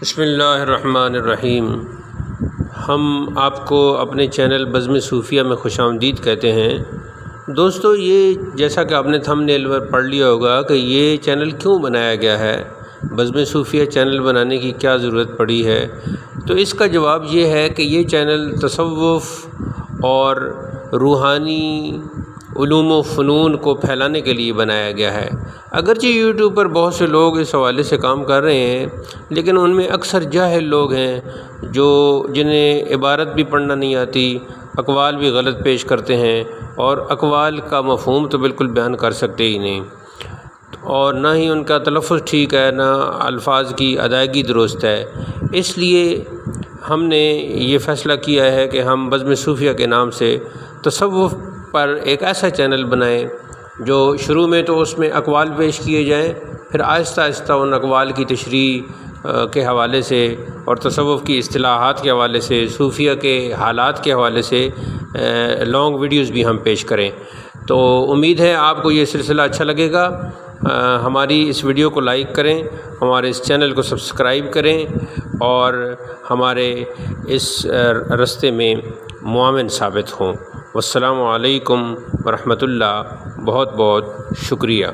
بسم اللہ الرحمن الرحیم۔ ہم آپ کو اپنے چینل بزم صوفیہ میں خوش آمدید کہتے ہیں۔ دوستو، یہ جیسا کہ آپ نے تھمب نیل پر پڑھ لیا ہوگا کہ یہ چینل کیوں بنایا گیا ہے، بزم صوفیہ چینل بنانے کی کیا ضرورت پڑی ہے، تو اس کا جواب یہ ہے کہ یہ چینل تصوف اور روحانی علوم و فنون کو پھیلانے کے لیے بنایا گیا ہے۔ اگرچہ یوٹیوب پر بہت سے لوگ اس حوالے سے کام کر رہے ہیں، لیکن ان میں اکثر جاہل لوگ ہیں جنہیں عبارت بھی پڑھنا نہیں آتی، اقوال بھی غلط پیش کرتے ہیں، اور اقوال کا مفہوم تو بالکل بیان کر سکتے ہی نہیں، اور نہ ہی ان کا تلفظ ٹھیک ہے، نہ الفاظ کی ادائیگی درست ہے۔ اس لیے ہم نے یہ فیصلہ کیا ہے کہ ہم بزم صوفیہ کے نام سے تصوف پر ایک ایسا چینل بنائیں جو شروع میں تو اس میں اقوال پیش کیے جائیں، پھر آہستہ آہستہ ان اقوال کی تشریح کے حوالے سے اور تصوف کی اصطلاحات کے حوالے سے، صوفیہ کے حالات کے حوالے سے لانگ ویڈیوز بھی ہم پیش کریں۔ تو امید ہے آپ کو یہ سلسلہ اچھا لگے گا۔ ہماری اس ویڈیو کو لائک کریں، ہمارے اس چینل کو سبسکرائب کریں، اور ہمارے اس راستے میں معاون ثابت ہوں۔ والسلام علیکم ورحمۃ اللہ۔ بہت بہت شکریہ۔